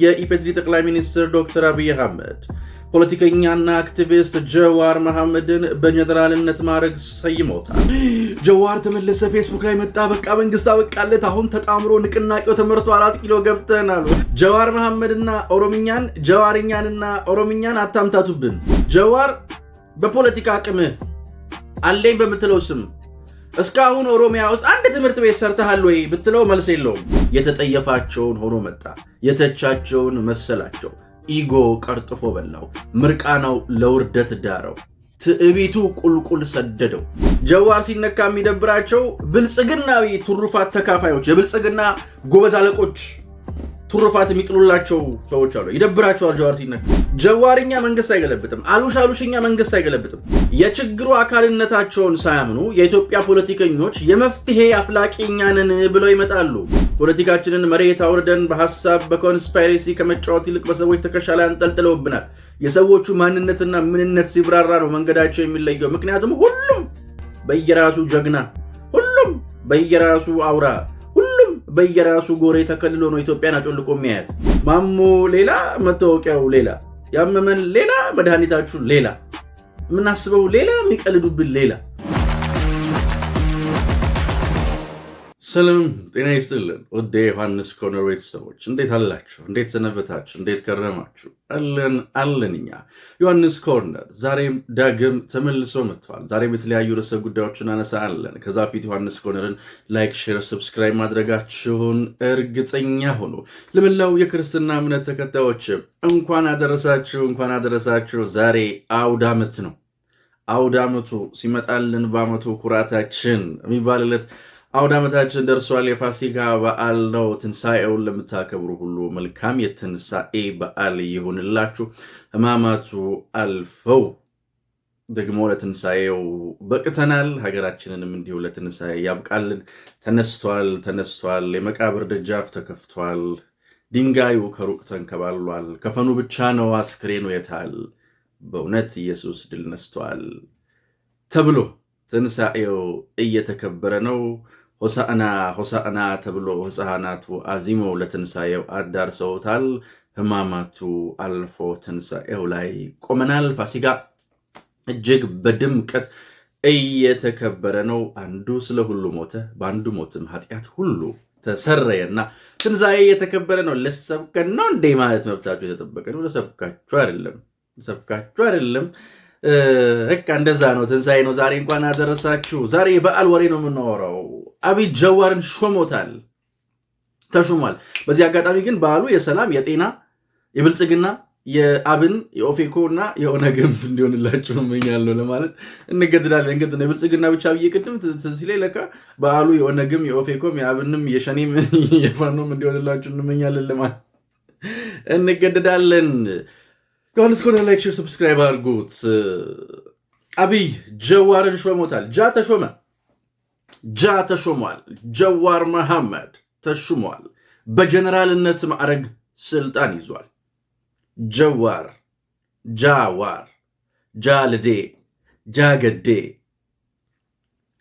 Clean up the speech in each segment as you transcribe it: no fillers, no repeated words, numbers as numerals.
የኢፌዴሪ ጠቅላይ ሚኒስትር ዶክተር አብይ አህመድ ፖለቲከኛና አክቲቪስት ጀዋር መሐመድን በጀነራልነት ማዕረግ ሰይመውታል። ጀዋር ተመለሰ፣ ፌስቡክ ላይ መጣ፣ በቃ መንግስት አበቃለት፣ አሁን ተጣምሮ ንቅናቄው ተመርቶ 4 ኪሎ ገብተናል። ጀዋር መሐመድና ኦሮምኛን ጀዋርኛንና ኦሮምኛን አታምታቱብን። ጀዋር በፖለቲካ አቅም አለኝ በምትለው ስም እስካሁን ኦሮሚያ ውስጥ አንድ ትምህርት ቤት ሰርተሃል ወይ ብትለው መልስ የለውም። የተጠየፋቸውን ሆኖ መጣ፣ የተቻቸውን መሰላቸው። ኢጎ ቀርጥፎ በላው፣ ምርቃናው ለውርደት ዳረው፣ ትዕቢቱ ቁልቁል ሰደደው። ጀዋር ሲነካ የሚደብራቸው ብልጽግናዊ ቱሩፋት ተካፋዮች፣ የብልጽግና ጎበዝ አለቆች ቱሩፋት የሚጥሉላቸው ሰዎች አሉ። ይደብራቸዋል ጀዋር ሲነካ። ጀዋርኛ መንግስት አይገለብጥም፣ አሉሻሉሽኛ መንግስት አይገለብጥም። የችግሩ አካልነታቸውን ሳያምኑ የኢትዮጵያ ፖለቲከኞች የመፍትሄ አፍላቂኛ ነን ብለው ይመጣሉ። ፖለቲካችንን መሬት አውርደን በሐሳብ በኮንስፓይሬሲ ከመጫወት ይልቅ በሰዎች ትከሻ ላይ አንጠልጥለውብናል። የሰዎቹ ማንነትና ምንነት ሲብራራ ነው መንገዳቸው የሚለየው። ምክንያቱም ሁሉም በየራሱ ጀግና፣ ሁሉም በየራሱ አውራ፣ ሁሉም በየራሱ ጎሬ ተከልሎ ነው ኢትዮጵያን አጮልቆ የሚያያት። ማሞ ሌላ፣ መታወቂያው ሌላ፣ ያመመን ሌላ፣ መድኃኒታችሁ ሌላ፣ የምናስበው ሌላ፣ የሚቀልዱብን ሌላ። ሰላም ጤና ይስጥልን ወደ ዮሐንስ ኮርነር ቤተሰቦች፣ እንዴት አላችሁ? እንዴት ሰነበታችሁ? እንዴት ከረማችሁ? አለን እኛ ዮሐንስ ኮርነር ዛሬም ዳግም ተመልሶ መጥቷል። ዛሬም የተለያዩ ርዕሰ ጉዳዮችን አነሳለን። ከዛ ፊት ዮሐንስ ኮርነርን ላይክ፣ ሼር፣ ሰብስክራይብ ማድረጋችሁን እርግጠኛ ሆኑ። ለመላው የክርስትና እምነት ተከታዮች እንኳን አደረሳችሁ። ዛሬ አውደ ዓመት ነው። አውደ ዓመቱ ሲመጣልን በዓመቱ ኩራታችን የሚባልለት አውደ ዓመታችን ደርሷል። የፋሲካ በዓል ነው። ትንሣኤውን ለምታከብሩ ሁሉ መልካም የትንሣኤ በዓል ይሁንላችሁ። ሕማማቱ አልፈው ደግሞ ለትንሣኤው በቅተናል። ሀገራችንንም እንዲሁ ለትንሣኤ ያብቃልን። ተነስቷል። የመቃብር ደጃፍ ተከፍቷል። ድንጋዩ ከሩቅ ተንከባሏል። ከፈኑ ብቻ ነው አስክሬኑ የታል? በእውነት ኢየሱስ ድል ነስቷል ተብሎ ትንሣኤው እየተከበረ ነው። ሆሳዕና ተብሎ ሕፃናቱ አዚመው ለትንሣኤው አዳርሰውታል። ሕማማቱ አልፎ ትንሣኤው ላይ ቆመናል። ፋሲካ እጅግ በድምቀት እየተከበረ ነው። አንዱ ስለ ሁሉ ሞተ፣ በአንዱ ሞትም ኃጢአት ሁሉ ተሰረየና ትንሣኤ እየተከበረ ነው። ለሰብከን ነው እንዴ ማለት መብታችሁ የተጠበቀ ነው። ለሰብካችሁ አይደለም። በቃ እንደዛ ነው። ትንሣኤ ነው። ዛሬ እንኳን አደረሳችሁ። ዛሬ የበዓል ወሬ ነው የምናወራው። አብይ ጀዋርን ተሾሟል። በዚህ አጋጣሚ ግን በዓሉ የሰላም የጤና የብልጽግና የአብን የኦፌኮ እና የኦነግም እንዲሆንላችሁ እመኛለሁ ለማለት እንገድዳለን። እንግዲህ የብልጽግና ብቻ ብዬ ቅድም ሲላይ ለካ በዓሉ የኦነግም የኦፌኮም የአብንም የሸኔም የፋኖም እንዲሆንላችሁ እንመኛለን ለማለት እንገድዳለን። ዮሐንስ ኮርነር ላይክ፣ ሼር፣ ሰብስክራይብ አድርጉት። አብይ ጀዋርን ሾሞታል። ተሾሟል። ጀዋር መሐመድ ተሾሟል። በጀነራልነት ማዕረግ ስልጣን ይዟል። ጀዋር ጃልዴ ጃገዴ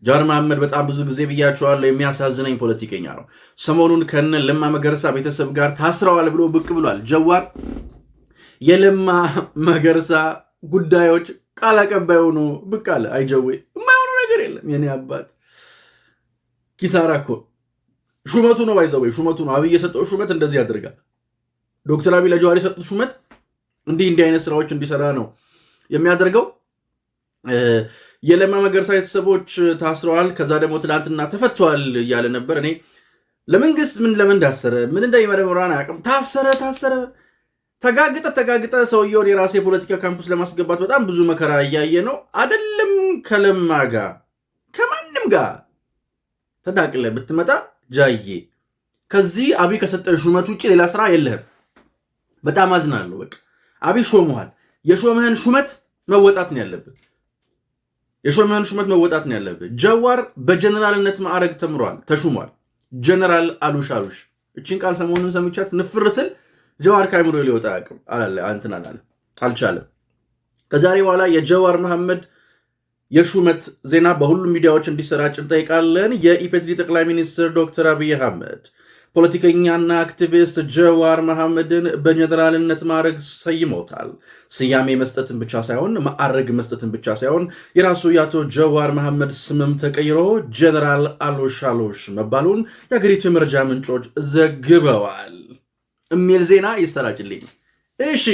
ጀዋር መሐመድ በጣም ብዙ ጊዜ ብያቸዋለሁ፣ የሚያሳዝነኝ ፖለቲከኛ ነው። ሰሞኑን ከነ ለማ መገርሳ ቤተሰብ ጋር ታስረዋል ብሎ ብቅ ብሏል። ጀዋር የለማ መገርሳ ጉዳዮች ቃል አቀባይ ሆኖ ብቅ አለ። አይጀዌ የማይሆኑ ነገር የለም። የኔ አባት ኪሳራ እኮ ሹመቱ ነው። ሹመቱ ነው። አብይ የሰጠው ሹመት እንደዚህ ያደርጋል። ዶክተር አብይ ለጀዋር የሰጡት ሹመት እንዲህ አይነት ስራዎች እንዲሰራ ነው የሚያደርገው። የለማ መገርሳ ቤተሰቦች ታስረዋል፣ ከዛ ደግሞ ትናንትና ተፈቷል እያለ ነበር። እኔ ለመንግስት ለምን እንዳሰረ ምን እንደሚመረምራን አያውቅም። ታሰረ ተጋግጠ ሰውየውን የራሴ የፖለቲካ ካምፕስ ለማስገባት በጣም ብዙ መከራ እያየ ነው። አይደለም ከለማ ጋር ከማንም ጋር ተዳቅለ ብትመጣ ጃዬ ከዚህ አብይ ከሰጠ ሹመት ውጭ ሌላ ስራ የለህም። በጣም አዝናለሁ። በቃ አብይ ሾመሃል። የሾመህን ሹመት መወጣት ነው ያለብህ። ጀዋር በጀነራልነት ማዕረግ ተሹሟል። ጀነራል አሉሽ እቺን ቃል ሰሞኑን ሰምቻት ንፍር ስል ጀዋር ካይምሮ ሊወጣ አልቻለም። ከዛሬ በኋላ የጀዋር መሐመድ የሹመት ዜና በሁሉም ሚዲያዎች እንዲሰራጭ እንጠይቃለን። የኢፌዴሪ ጠቅላይ ሚኒስትር ዶክተር አብይ አህመድ ፖለቲከኛና አክቲቪስት ጀዋር መሐመድን በጀነራልነት ማዕረግ ሰይመውታል። ስያሜ መስጠትን ብቻ ሳይሆን ማዕረግ መስጠትን ብቻ ሳይሆን የራሱ የአቶ ጀዋር መሐመድ ስምም ተቀይሮ ጀነራል አሉሽ መባሉን የአገሪቱ የመረጃ ምንጮች ዘግበዋል የሚል ዜና ይሰራጭልኝ። እሺ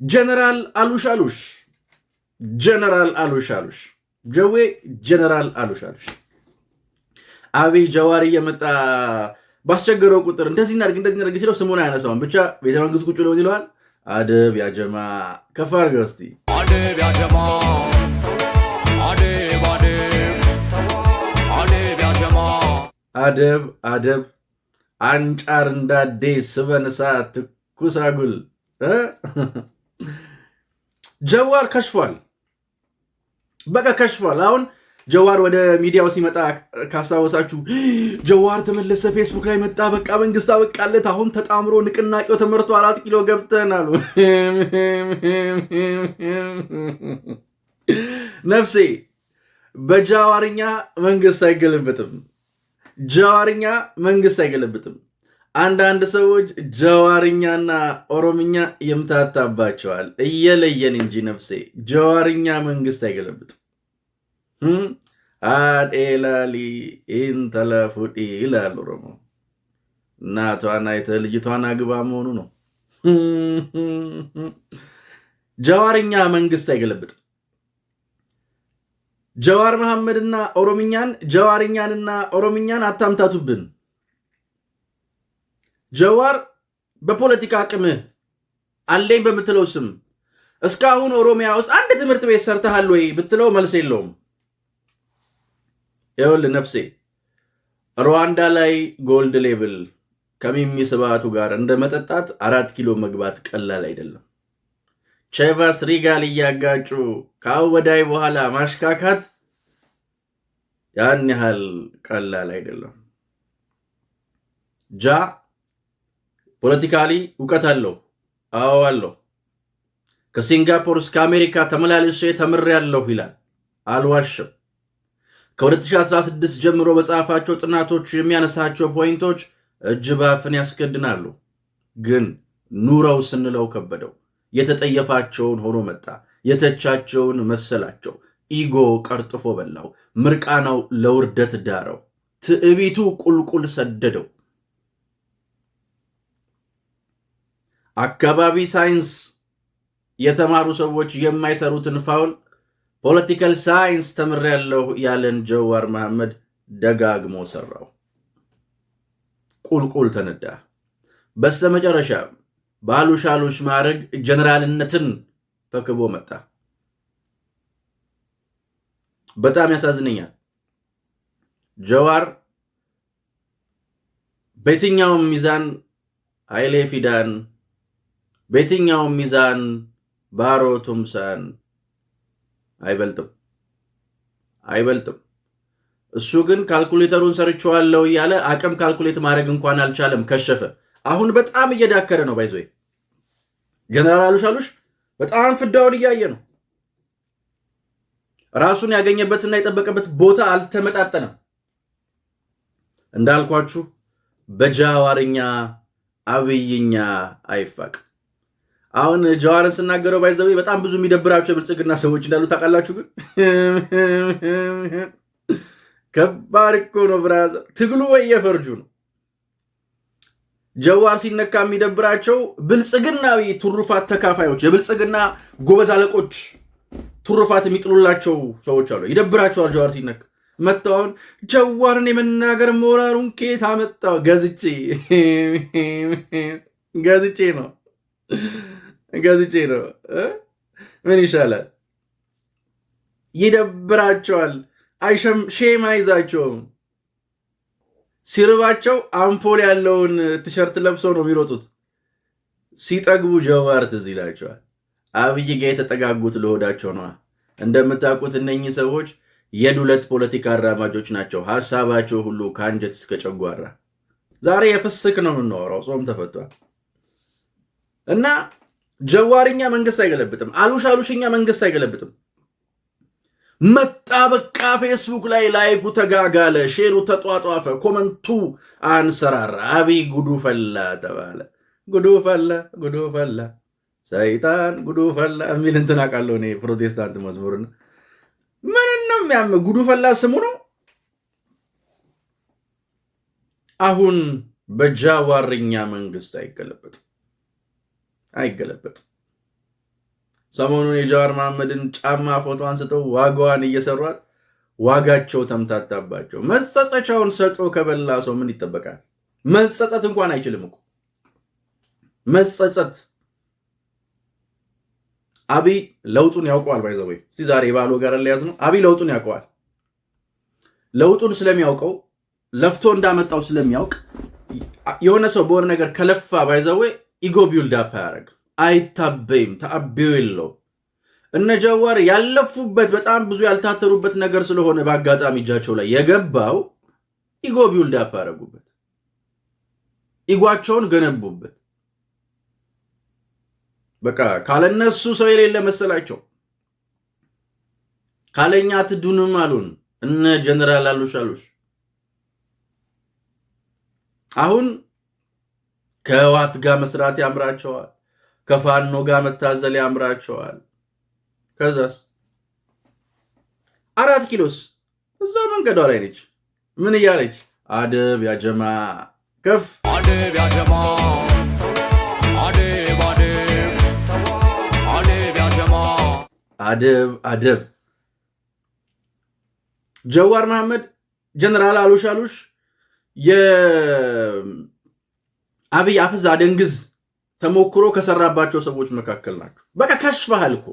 ጀነራል አሉሽ ጀዌ ጀነራል አሉሽ አብይ ጀዋር እየመጣ ባስቸገረው ቁጥር እንደዚህ እናድርግ ሲለው ስሙን አያነሳውም። ብቻ ቤተ መንግስት ቁጭ ብለው ይለዋል። አደብ ያጀማ ከፍ አድርገው እስቲ አደብ ያጀማ አደብ አንጫር እንዳዴ ስበንሳ ትኩሳጉል ጀዋር ከሽፏል። በቃ ከሽፏል። አሁን ጀዋር ወደ ሚዲያው ሲመጣ ካስታወሳችሁ ጀዋር ተመለሰ፣ ፌስቡክ ላይ መጣ፣ በቃ መንግስት አበቃለት፣ አሁን ተጣምሮ ንቅናቄው ተመርቶ 4 ኪሎ ገብተን አሉ። ነፍሴ በጃዋርኛ መንግስት አይገለብጥም። አንዳንድ ሰዎች ጀዋርኛና ኦሮምኛ ይምታታባቸዋል። እየለየን እንጂ ነፍሴ ጀዋርኛ መንግስት አይገለብጥም። አዴላሊ ኢንተለፉዲ ይላል ኦሮሞ። እናቷን አይተህ ልጅቷን አግባ መሆኑ ነው። ጀዋርኛ መንግስት አይገለብጥም። ጀዋር መሐመድና ኦሮምኛን ጀዋርኛንና ኦሮምኛን አታምታቱብን። ጀዋር በፖለቲካ አቅምህ አለኝ በምትለው ስም እስካሁን ኦሮሚያ ውስጥ አንድ ትምህርት ቤት ሰርተሃል ወይ ብትለው መልስ የለውም። ይኸውልህ ነፍሴ ሩዋንዳ ላይ ጎልድ ሌብል ከሚሚ ስብዓቱ ጋር እንደ መጠጣት 4 ኪሎ መግባት ቀላል አይደለም። ቼቫስ ሪጋል እያጋጩ ከአወዳይ በኋላ ማሽካካት ያን ያህል ቀላል አይደለም። ጃ ፖለቲካሊ እውቀት አለው። አዎ አለው። ከሲንጋፖር እስከ አሜሪካ ተመላልሼ ተምሬያለሁ ይላል። አልዋሽም። ከ2016 ጀምሮ በጻፋቸው ጥናቶች የሚያነሳቸው ፖይንቶች እጅ ባፍን ያስከድናሉ። ግን ኑረው ስንለው ከበደው። የተጠየፋቸውን ሆኖ መጣ። የተቻቸውን መሰላቸው። ኢጎ ቀርጥፎ በላው። ምርቃናው ለውርደት ዳረው። ትዕቢቱ ቁልቁል ሰደደው። አካባቢ ሳይንስ የተማሩ ሰዎች የማይሰሩትን ፋውል ፖለቲካል ሳይንስ ተምሬያለሁ ያለን ጀዋር መሐመድ ደጋግሞ ሰራው። ቁልቁል ተነዳ። በስተመጨረሻ ባሉሽ ማዕረግ ጀነራልነትን ተክቦ መጣ። በጣም ያሳዝነኛል። ጀዋር በየትኛውም ሚዛን ኃይሌ ፊዳን፣ በየትኛውም ሚዛን ባሮ ቱምሳን አይበልጥም። እሱ ግን ካልኩሌተሩን ሰርቼዋለሁ እያለ አቅም ካልኩሌት ማድረግ እንኳን አልቻለም። ከሸፈ። አሁን በጣም እየዳከረ ነው። ባይዞይ ጀነራል አሉሽ በጣም ፍዳውን እያየ ነው። ራሱን ያገኘበትና የጠበቀበት ቦታ አልተመጣጠነም። እንዳልኳችሁ በጃዋርኛ አብይኛ አይፋቅ። አሁን ጀዋርን ስናገረው ባይዘው በጣም ብዙ የሚደብራቸው የብልጽግና ሰዎች እንዳሉ ታውቃላችሁ። ግን ከባድ እኮ ነው ብራዘር። ትግሉ ወይ የፈርጁ ነው። ጀዋር ሲነካ የሚደብራቸው ብልጽግናዊ ቱሩፋት ተካፋዮች፣ የብልጽግና ጎበዝ አለቆች ቱሩፋት የሚጥሉላቸው ሰዎች አሉ። ይደብራቸዋል ጀዋር ሲነካ። መጣውን ጀዋርን የመናገር ሞራሩን ከየት አመጣው? ገዝቼ ነው። ምን ይሻላል? ይደብራቸዋል። ሼም አይዛቸውም። ሲርባቸው አምፖል ያለውን ቲሸርት ለብሰው ነው የሚሮጡት። ሲጠግቡ ጀዋር ትዝ ይላቸዋል። አብይ ጋ የተጠጋጉት ለሆዳቸው ነዋ። እንደምታውቁት እነኚህ ሰዎች የዱለት ፖለቲካ አራማጆች ናቸው። ሐሳባቸው ሁሉ ከአንጀት እስከ ጨጓራ። ዛሬ የፍስክ ነው የምናወራው። ጾም ተፈቷል እና ጀዋርኛ መንግስት አይገለብጥም። አሉሽኛ መንግስት አይገለብጥም። መጣ በቃ ፌስቡክ ላይ ላይኩ ተጋጋለ፣ ሼሩ ተጧጧፈ፣ ኮመንቱ አንሰራራ። አብይ ጉዱ ፈላ ተባለ። ጉዱ ፈላ ሰይጣን ጉዱ ፈላ የሚል እንትን አውቃለሁ እኔ ፕሮቴስታንት መዝሙርና ምን ነው የሚያም ጉዱ ፈላ ስሙ ነው። አሁን በጃዋርኛ መንግስት አይገለበጥም። ሰሞኑን የጃዋር መሐመድን ጫማ ፎቶ አንስተው ዋጋዋን እየሰሯት ዋጋቸው ተምታታባቸው። መጸጸቻውን ሰጥቶ ከበላ ሰው ምን ይጠበቃል? መጸጸት እንኳን አይችልም እኮ መጸጸት። አብይ ለውጡን ያውቀዋል። ባይዘው እስቲ ዛሬ ባሎ ጋር ለያዝ ነው። አብይ ለውጡን ያውቀዋል። ለውጡን ስለሚያውቀው ለፍቶ እንዳመጣው ስለሚያውቅ የሆነ ሰው በሆነ ነገር ከለፋ ባይዘው ኢጎ ቢልድ አፕ ያደርግ አይታበይም። ተአብዮ የለው። እነ ጃዋር ያለፉበት በጣም ብዙ ያልታተሩበት ነገር ስለሆነ በአጋጣሚ እጃቸው ላይ የገባው ኢጎ ቢልድ አፕ ያደረጉበት፣ ኢጓቸውን ገነቡበት። በቃ ካለነሱ ሰው የሌለ መሰላቸው። ካለኛ አትዱንም አሉን እነ ጀነራል አሉሽ። አሁን ከህወሓት ጋር መስራት ያምራቸዋል። ከፋኖ ጋር መታዘል ያምራቸዋል። ከዛስ 4 ኪሎስ እዛው መንገዷ ላይ ነች። ምን እያለች አደብ ያጀማ ከፍ አደብ ያጀማ አደብ ጀዋር መሐመድ ጀነራል አሉሽ የአብይ አፍዝ አደንግዝ ተሞክሮ ከሰራባቸው ሰዎች መካከል ናቸው። በቃ ከሽፈሃል እኮ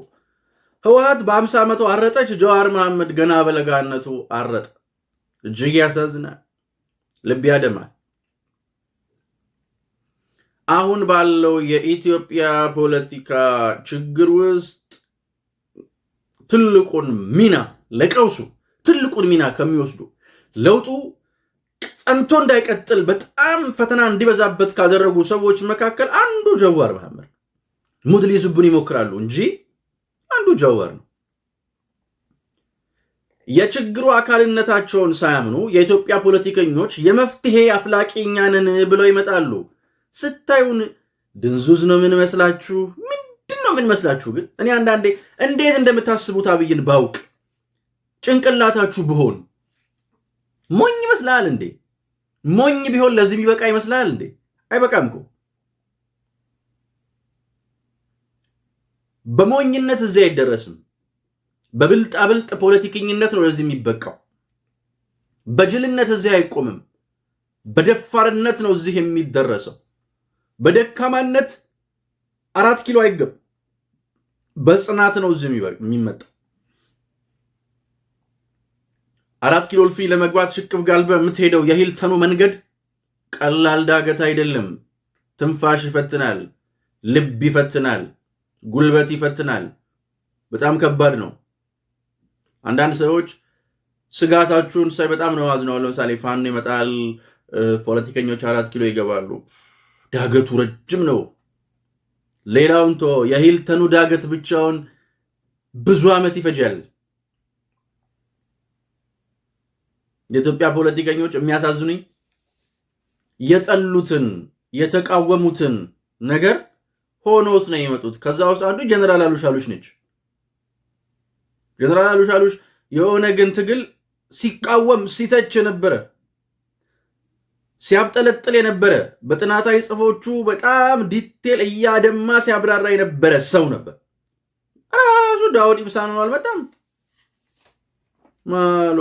ህወሓት በ50 ዓመቱ አረጠች። ጀዋር መሐመድ ገና በለጋነቱ አረጠ። እጅግ ያሳዝናል፣ ልብ ያደማል። አሁን ባለው የኢትዮጵያ ፖለቲካ ችግር ውስጥ ትልቁን ሚና ለቀውሱ ትልቁን ሚና ከሚወስዱ ለውጡ ጸንቶ እንዳይቀጥል በጣም ፈተና እንዲበዛበት ካደረጉ ሰዎች መካከል አንዱ ጀዋር መሐመድ። ሙድ ሊይዙብን ይሞክራሉ እንጂ አንዱ ጀዋር ነው። የችግሩ አካልነታቸውን ሳያምኑ የኢትዮጵያ ፖለቲከኞች የመፍትሄ አፍላቂ እኛ ነን ብለው ይመጣሉ። ስታዩን ድንዙዝ ነው ምን መስላችሁ? ምንድን ነው ምን መስላችሁ? ግን እኔ አንዳንዴ እንዴት እንደምታስቡት አብይን ባውቅ ጭንቅላታችሁ ብሆን ሞኝ ይመስላል እንዴ? ሞኝ ቢሆን ለዚህ የሚበቃ ይመስላል እንዴ? አይበቃም እኮ። በሞኝነት እዚህ አይደረስም። በብልጣብልጥ ፖለቲከኝነት ነው ለዚህ የሚበቃው። በጅልነት እዚህ አይቆምም። በደፋርነት ነው እዚህ የሚደረሰው። በደካማነት 4 ኪሎ አይገብ። በጽናት ነው እዚህ የሚመጣው። 4 ኪሎ ልፊ ለመግባት ሽቅብ ጋልበ የምትሄደው የሂልተኑ መንገድ ቀላል ዳገት አይደለም። ትንፋሽ ይፈትናል፣ ልብ ይፈትናል፣ ጉልበት ይፈትናል። በጣም ከባድ ነው። አንዳንድ ሰዎች ስጋታችሁን ሳይ በጣም ነው አዝነው። ለምሳሌ ፋኖ ይመጣል፣ ፖለቲከኞች 4 ኪሎ ይገባሉ። ዳገቱ ረጅም ነው። ሌላውን የሂልተኑ ዳገት ብቻውን ብዙ ዓመት ይፈጃል። የኢትዮጵያ ፖለቲከኞች የሚያሳዝኑኝ የጠሉትን የተቃወሙትን ነገር ሆኖስ ነው የመጡት። ከዛ ውስጥ አንዱ ጀነራል አሉሽ ነች። ጀነራል አሉሽ የኦነግን ትግል ሲቃወም ሲተች የነበረ ሲያብጠለጥል የነበረ በጥናታዊ ጽፎቹ በጣም ዲቴል እያደማ ሲያብራራ የነበረ ሰው ነበር። ራሱ ዳውድ ኢብሳ ነው አልመጣም። ማሎ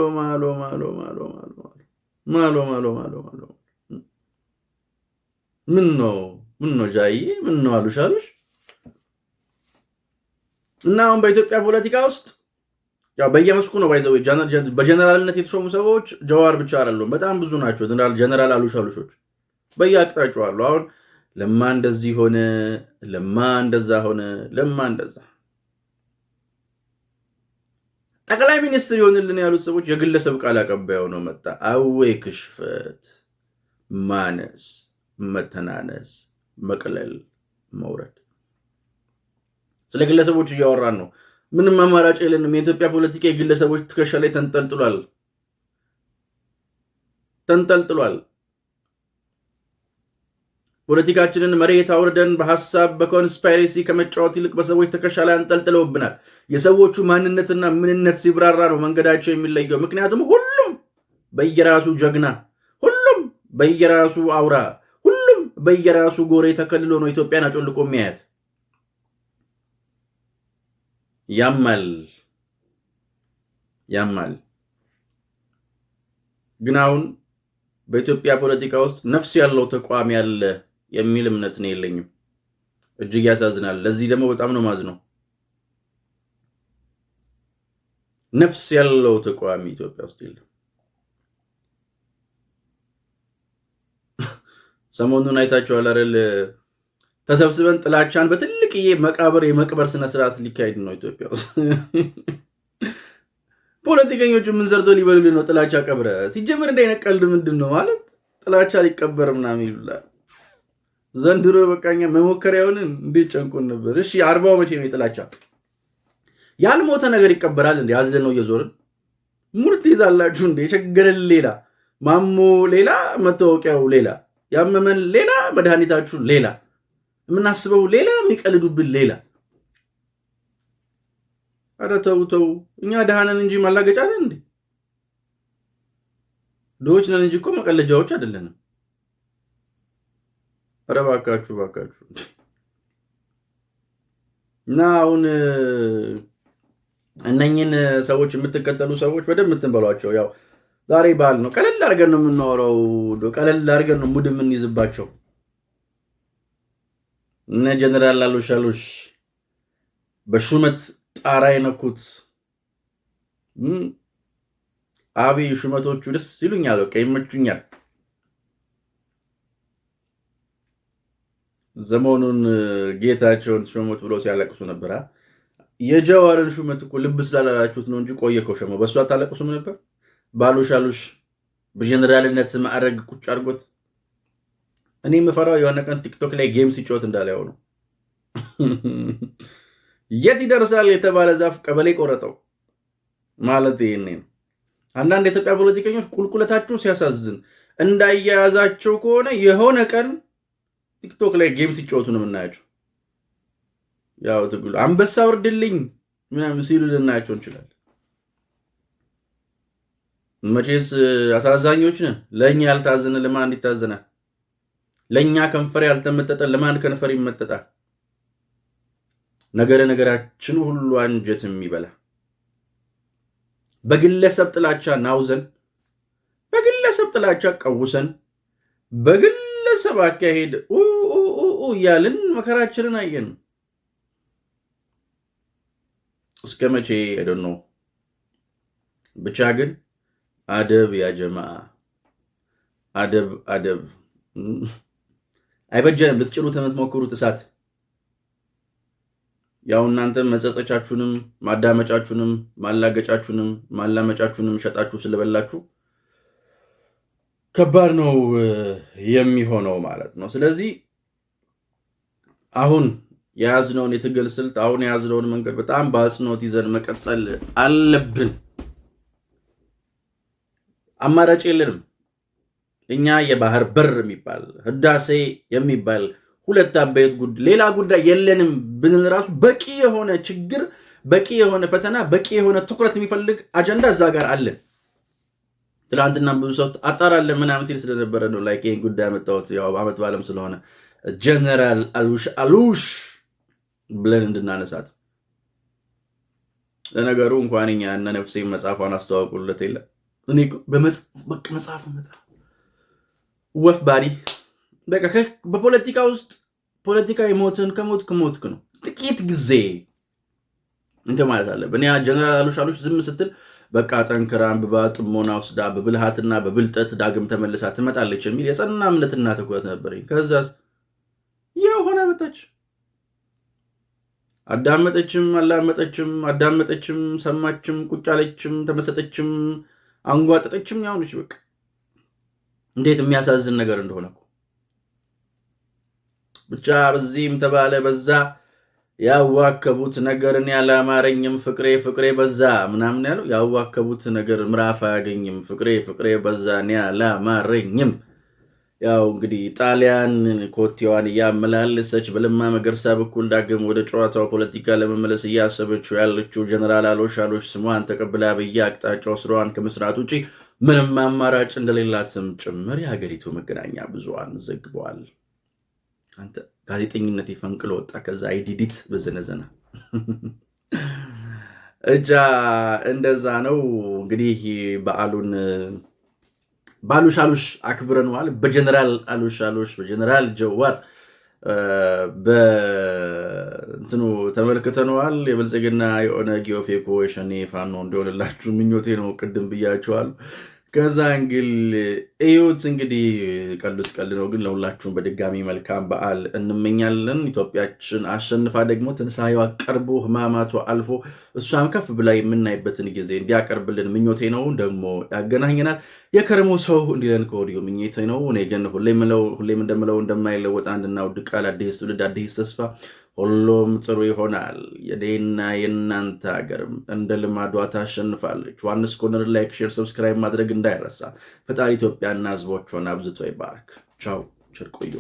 ምን ነው ጃዬ ምን ነው አሉሽ እና አሁን በኢትዮጵያ ፖለቲካ ውስጥ ያው በየመስኩ ነው ባይዘው በጀነራልነት የተሾሙ ሰዎች ጀዋር ብቻ አይደሉም፣ በጣም ብዙ ናቸው። ጀነራል አሉሾች በየአቅጣጫው አሉ። አሁን ለማ እንደዚህ ሆነ፣ ለማ እንደዛ ሆነ፣ ለማ እንደዛ ጠቅላይ ሚኒስትር ይሆንልን ያሉት ሰዎች የግለሰብ ቃል አቀባዩ ነው መጣ። አወይ ክሽፈት፣ ማነስ፣ መተናነስ፣ መቅለል፣ መውረድ። ስለ ግለሰቦች እያወራን ነው። ምንም አማራጭ የለንም። የኢትዮጵያ ፖለቲካ የግለሰቦች ትከሻ ላይ ተንጠልጥሏል። ፖለቲካችንን መሬት አውርደን በሐሳብ በኮንስፓይሬሲ ከመጫወት ይልቅ በሰዎች ትከሻ ላይ አንጠልጥለውብናል። የሰዎቹ ማንነትና ምንነት ሲብራራ ነው መንገዳቸው የሚለየው። ምክንያቱም ሁሉም በየራሱ ጀግና፣ ሁሉም በየራሱ አውራ፣ ሁሉም በየራሱ ጎሬ ተከልሎ ነው ኢትዮጵያን አጮልቆ የሚያያት። ያማል። ግን አሁን በኢትዮጵያ ፖለቲካ ውስጥ ነፍስ ያለው ተቋም ያለ የሚል እምነት ነው የለኝም። እጅግ ያሳዝናል። ለዚህ ደግሞ በጣም ነው ማዝነው። ነፍስ ያለው ተቋም ኢትዮጵያ ውስጥ የለም። ሰሞኑን አይታችኋል አይደል? ተሰብስበን ጥላቻን በትልቅዬ መቃብር የመቅበር ስነ ስርዓት ሊካሄድ ነው ኢትዮጵያ ውስጥ። ፖለቲከኞቹ ምን ሰርቶ ሊበሉልን ነው? ጥላቻ ቀብረ ሲጀምር እንዳይነቀልድ ምንድን ነው ማለት ጥላቻ ሊቀበር ምናምን ይሉላል። ዘንድሮ በቃኛ መሞከሪያውን እንዴት ጨንቆን ነበር። እሺ 40 መቼ ነው ጥላቻ? ያልሞተ ነገር ይቀበራል እንዴ? አዝለን ነው እየዞርን ሙርት ይዛላችሁ እንዴ? የቸገረን ሌላ፣ ማሞ ሌላ፣ መታወቂያው ሌላ፣ ያመመን ሌላ፣ መድኃኒታችሁ ሌላ፣ የምናስበው ሌላ፣ የሚቀልዱብን ሌላ። ኧረ ተው። እኛ ደሃ ነን እንጂ ማላገጫ ነን እንዴ? ድሆች ነን እንጂ እኮ መቀለጃዎች አይደለንም። ኧረ እባካችሁ። እና አሁን እነኝን ሰዎች የምትከተሉ ሰዎች በደንብ የምትንበሏቸው። ያው ዛሬ በዓል ነው። ቀለል አድርገን ነው የምናወራው። ቀለል አድርገን ነው ሙድ የምንይዝባቸው። እነ ጀነራል አሉሽ በሹመት ጣራ የነኩት አብይ ሹመቶቹ ደስ ይሉኛል። በቃ ይመቹኛል። ዘመኑን ጌታቸውን ሾመት ብሎ ሲያለቅሱ ነበር። የጀዋርን ሹመት እኮ ልብ ስላላላችሁት ነው እንጂ ቆየ እኮ ሸመው። በእሱ አታለቅሱም ነበር? ባሉሽ በጀነራልነት ማዕረግ ቁጭ አድርጎት። እኔ የምፈራው የሆነ ቀን ቲክቶክ ላይ ጌም ሲጫወት እንዳላየው ነው። የት ይደርሳል የተባለ ዛፍ ቀበሌ ቆረጠው ማለት ይሄኔ ነው። አንዳንድ የኢትዮጵያ ፖለቲከኞች ቁልቁለታቸው ሲያሳዝን እንዳያያዛቸው ከሆነ የሆነ ቀን ቲክቶክ ላይ ጌም ሲጫወቱ ነው የምናያቸው። ያው ትግሉ አንበሳ ወርድልኝ ምናምን ሲሉ ልናያቸው እንችላለን። መቼስ አሳዛኞች ነን። ለእኛ ያልታዘነ ለማን ይታዘናል? ለእኛ ከንፈር ያልተመጠጠ ለማን ከንፈር ይመጠጣል? ነገራችን ሁሉ አንጀት የሚበላ በግለሰብ ጥላቻ ናውዘን፣ በግለሰብ ጥላቻ ቀውሰን፣ በግለሰብ አካሄድ እያልን መከራችንን አየን። እስከ መቼ አይደል ነው። ብቻ ግን አደብ ያ ጀማዓ፣ አደብ አይበጀንም። ልትጭሩት የምትሞክሩት እሳት ያው እናንተ መጸጸቻችሁንም ማዳመጫችሁንም ማላገጫችሁንም ማላመጫችሁንም ሸጣችሁ ስለበላችሁ ከባድ ነው የሚሆነው ማለት ነው። ስለዚህ አሁን የያዝነውን የትግል ስልት አሁን የያዝነውን መንገድ በጣም በአጽንኦት ይዘን መቀጠል አለብን። አማራጭ የለንም። እኛ የባህር በር የሚባል ህዳሴ የሚባል ሁለት አበይት ሌላ ጉዳይ የለንም ብንል ራሱ በቂ የሆነ ችግር፣ በቂ የሆነ ፈተና፣ በቂ የሆነ ትኩረት የሚፈልግ አጀንዳ እዛ ጋር አለ። ትላንትና ብዙ ሰው አጣራለን ምናምን ሲል ስለነበረ ነው ላይክ ይሄን ጉዳይ ያመጣሁት። ያው አመት ባለም ስለሆነ ጀነራል አሉሽ ብለን እንድናነሳት። ለነገሩ እንኳን እኛ እነ ነፍሴ መጽሐፏን አስተዋውቁለት የለ እኔ በመጽሐፉ ወፍ ባሪ በቃ በፖለቲካ ውስጥ ፖለቲካዊ ሞትን ከሞትክ ነው። ጥቂት ጊዜ እንተ ማለት አለብን። ያ ጀነራል አሉሽ ዝም ስትል በቃ ጠንክራ አንብባ ጥሞና ወስዳ በብልሃትና በብልጠት ዳግም ተመልሳ ትመጣለች የሚል የጸና እምነትና ትኩረት ነበረኝ። ከዛስ ያው ሆነ መጣች። አዳመጠችም፣ ሰማችም፣ ቁጭ አለችም፣ ተመሰጠችም፣ አንጓጠጠችም። ያው ነች በቃ። እንዴት የሚያሳዝን ነገር እንደሆነ እኮ ብቻ በዚህም ተባለ በዛ ያዋከቡት ነገርን ያላማረኝም ፍቅሬ በዛ ምናምን ያለው ያዋከቡት ነገር ምራፍ አያገኝም ፍቅሬ በዛ ያላማረኝም። ያው እንግዲህ ጣሊያን ኮቴዋን እያመላለሰች በለማ መገርሳ በኩል ዳግም ወደ ጨዋታው ፖለቲካ ለመመለስ እያሰበችው ያለችው ጀነራል አሎሽ ስሟን ተቀብላ በየአቅጣጫው ስራዋን ከመስራት ውጪ ምንም አማራጭ እንደሌላትም ጭምር የሀገሪቱ መገናኛ ብዙሃን ዘግበዋል። አንተ ጋዜጠኝነት ፈንቅሎ ወጣ። ከዛ አይዲዲት በዘነዘና እጃ እንደዛ ነው እንግዲህ በዓሉን ባሉሽ አክብረነዋል። በጀነራል አሉሽ በጀነራል ጀዋር በእንትኑ ተመልክተነዋል። የብልጽግና የኦነግ የኦፌኮ የሸኔ ፋኖ እንደሆነላችሁ ምኞቴ ነው። ቅድም ብያችኋል። ከዛ እንግል እዩት እንግዲህ ቀልድ ነው፣ ግን ለሁላችሁም በድጋሚ መልካም በዓል እንመኛለን። ኢትዮጵያችን አሸንፋ ደግሞ ትንሳኤዋ ቀርቦ ህማማቱ አልፎ እሷም ከፍ ብላ የምናይበትን ጊዜ እንዲያቀርብልን ምኞቴ ነው። ደግሞ ያገናኘናል። የከረሞ ሰው እንዲለን ከወዲሁ ምኞቴ ነው። እኔ ግን ሁሌም እንደምለው እንደማይለወጥ አንድና ውድ ቃል፣ አዲስ ትውልድ፣ አዲስ ተስፋ፣ ሁሉም ጥሩ ይሆናል። የኔና የእናንተ ሀገርም እንደ ልማዷ ታሸንፋለች። ዮሐንስ ኮርነር ላይክ፣ ሼር፣ ሰብስክራይብ ማድረግ እንዳይረሳ። ፈጣሪ ኢትዮጵያና ህዝቦቿን አብዝቶ ይባርክ። ቻው፣ ቸር ቆዩ።